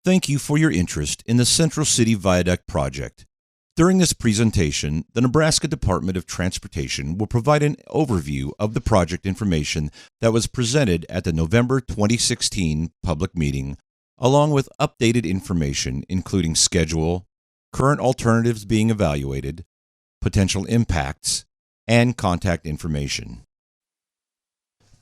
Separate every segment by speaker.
Speaker 1: Thank you for your interest in the Central City Viaduct project. During this presentation, the Nebraska Department of Transportation will provide an overview of the project information that was presented at the November 2016 public meeting, along with updated information including schedule, current alternatives being evaluated, potential impacts, and contact information.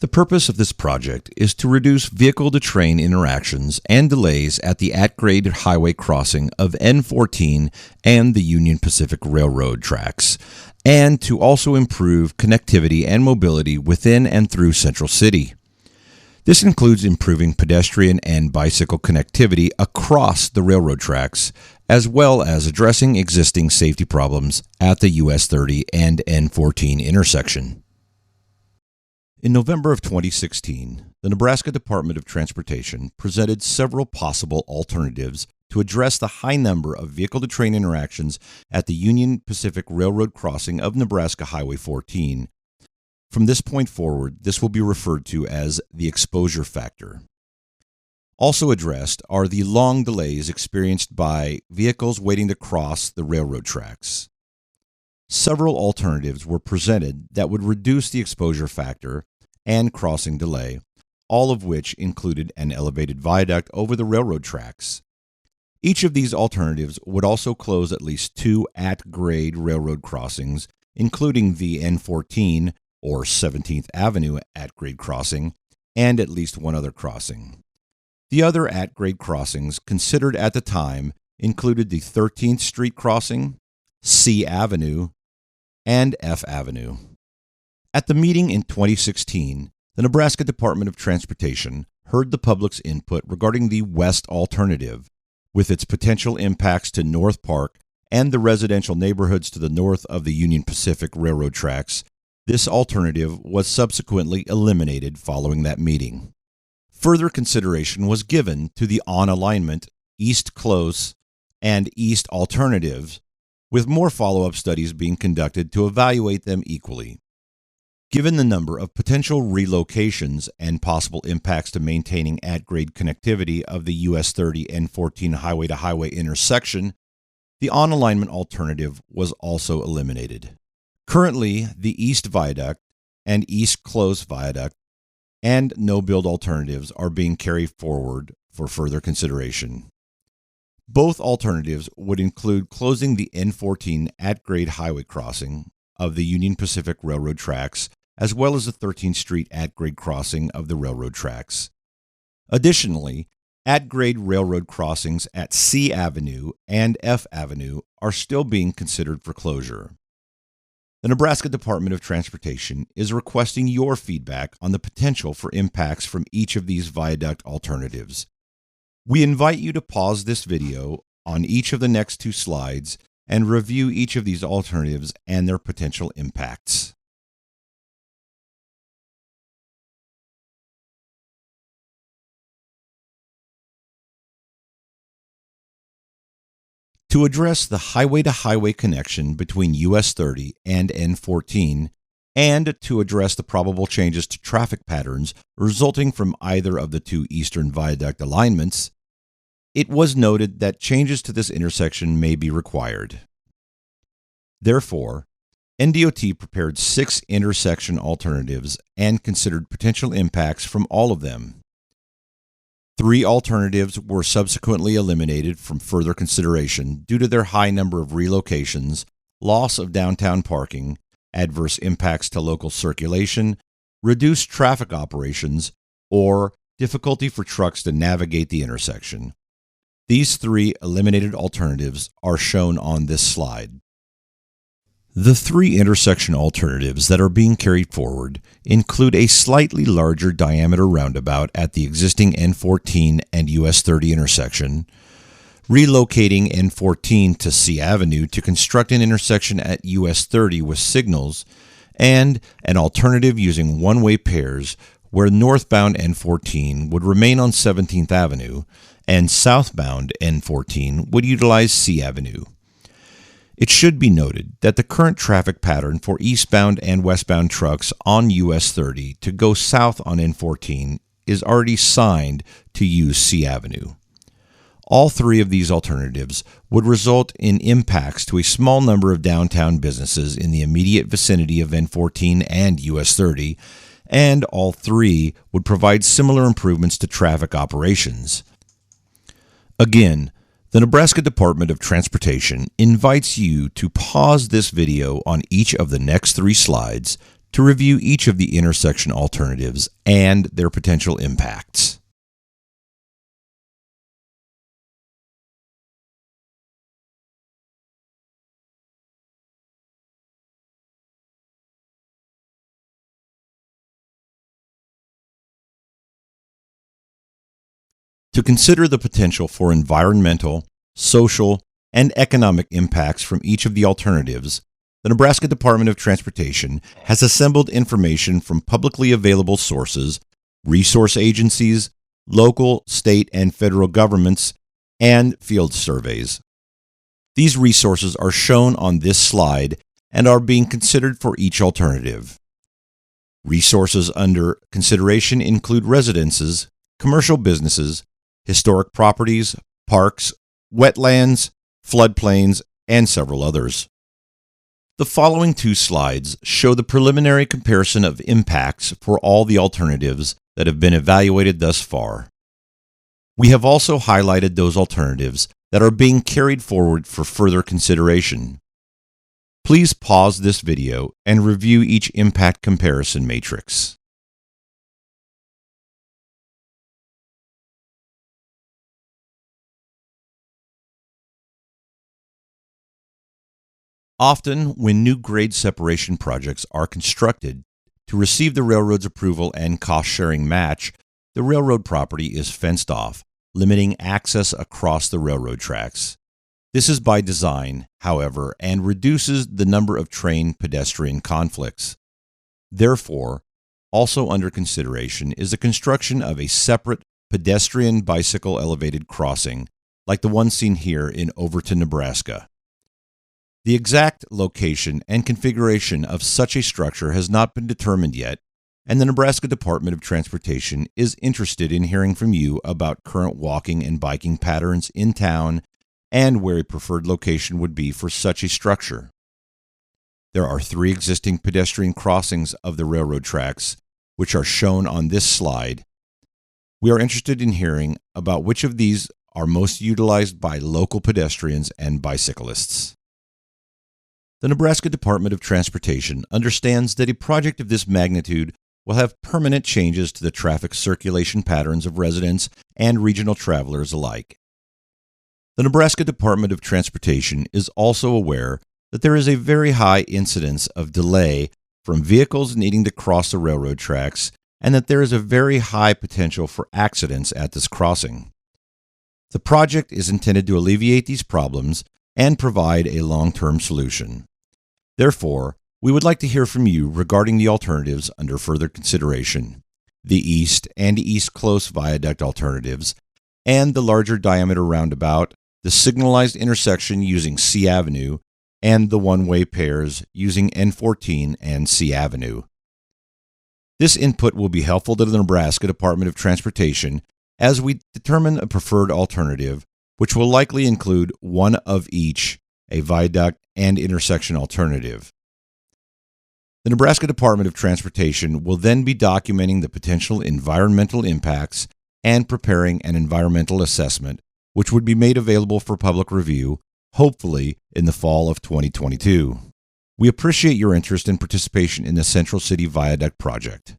Speaker 1: The purpose of this project is to reduce vehicle-to-train interactions and delays at the at-grade highway crossing of N14 and the Union Pacific Railroad tracks, and to also improve connectivity and mobility within and through Central City. This includes improving pedestrian and bicycle connectivity across the railroad tracks, as well as addressing existing safety problems at the US 30 and N14 intersection. In November of 2016, the Nebraska Department of Transportation presented several possible alternatives to address the high number of vehicle-to-train interactions at the Union Pacific Railroad crossing of Nebraska Highway 14. From this point forward, this will be referred to as the exposure factor. Also addressed are the long delays experienced by vehicles waiting to cross the railroad tracks. Several alternatives were presented that would reduce the exposure factor and crossing delay, all of which included an elevated viaduct over the railroad tracks. Each of these alternatives would also close at least two at-grade railroad crossings, including the N14 or 17th Avenue at-grade crossing, and at least one other crossing. The other at-grade crossings considered at the time included the 13th Street crossing, C Avenue, and F Avenue. At the meeting in 2016, the Nebraska Department of Transportation heard the public's input regarding the West alternative, with its potential impacts to North Park and the residential neighborhoods to the north of the Union Pacific Railroad tracks. This alternative was subsequently eliminated following that meeting. Further consideration was given to the on-alignment, East Close, and East alternatives, with more follow-up studies being conducted to evaluate them equally. Given the number of potential relocations and possible impacts to maintaining at-grade connectivity of the US 30 and 14 highway-to-highway intersection, the on-alignment alternative was also eliminated. Currently, the East Viaduct and East Close Viaduct and no-build alternatives are being carried forward for further consideration. Both alternatives would include closing the N14 at-grade highway crossing of the Union Pacific Railroad tracks, as well as the 13th Street at-grade crossing of the railroad tracks. Additionally, at-grade railroad crossings at C Avenue and F Avenue are still being considered for closure. The Nebraska Department of Transportation is requesting your feedback on the potential for impacts from each of these viaduct alternatives. We invite you to pause this video on each of the next two slides and review each of these alternatives and their potential impacts. To address the highway-to-highway connection between US 30 and N14, and to address the probable changes to traffic patterns resulting from either of the two eastern viaduct alignments, it was noted that changes to this intersection may be required. Therefore, NDOT prepared 6 intersection alternatives and considered potential impacts from all of them. 3 alternatives were subsequently eliminated from further consideration due to their high number of relocations, loss of downtown parking, adverse impacts to local circulation, reduced traffic operations, or difficulty for trucks to navigate the intersection. These 3 eliminated alternatives are shown on this slide. The 3 intersection alternatives that are being carried forward include a slightly larger diameter roundabout at the existing N14 and US 30 intersection, relocating N14 to C Avenue to construct an intersection at US 30 with signals, and an alternative using one-way pairs where northbound N14 would remain on 17th Avenue and southbound N14 would utilize C Avenue. It should be noted that the current traffic pattern for eastbound and westbound trucks on US 30 to go south on N14 is already signed to use C Avenue. All three of these alternatives would result in impacts to a small number of downtown businesses in the immediate vicinity of N14 and US 30, and all three would provide similar improvements to traffic operations. Again, the Nebraska Department of Transportation invites you to pause this video on each of the next 3 slides to review each of the intersection alternatives and their potential impacts. To consider the potential for environmental, social, and economic impacts from each of the alternatives, the Nebraska Department of Transportation has assembled information from publicly available sources, resource agencies, local, state, and federal governments, and field surveys. These resources are shown on this slide and are being considered for each alternative. Resources under consideration include residences, commercial businesses, historic properties, parks, wetlands, floodplains, and several others. The following 2 slides show the preliminary comparison of impacts for all the alternatives that have been evaluated thus far. We have also highlighted those alternatives that are being carried forward for further consideration. Please pause this video and review each impact comparison matrix. Often, when new grade separation projects are constructed, to receive the railroad's approval and cost-sharing match, the railroad property is fenced off, limiting access across the railroad tracks. This is by design, however, and reduces the number of train-pedestrian conflicts. Therefore, also under consideration is the construction of a separate pedestrian-bicycle elevated crossing, like the one seen here in Overton, Nebraska. The exact location and configuration of such a structure has not been determined yet, and the Nebraska Department of Transportation is interested in hearing from you about current walking and biking patterns in town and where a preferred location would be for such a structure. There are 3 existing pedestrian crossings of the railroad tracks, which are shown on this slide. We are interested in hearing about which of these are most utilized by local pedestrians and bicyclists. The Nebraska Department of Transportation understands that a project of this magnitude will have permanent changes to the traffic circulation patterns of residents and regional travelers alike. The Nebraska Department of Transportation is also aware that there is a very high incidence of delay from vehicles needing to cross the railroad tracks and that there is a very high potential for accidents at this crossing. The project is intended to alleviate these problems and provide a long-term solution. Therefore, we would like to hear from you regarding the alternatives under further consideration, the East and East Close Viaduct alternatives, and the larger diameter roundabout, the signalized intersection using C Avenue, and the one-way pairs using N14 and C Avenue. This input will be helpful to the Nebraska Department of Transportation as we determine a preferred alternative, which will likely include one of each, a viaduct and intersection alternative. The Nebraska Department of Transportation will then be documenting the potential environmental impacts and preparing an environmental assessment, which would be made available for public review, hopefully in the fall of 2022. We appreciate your interest and participation in the Central City Viaduct project.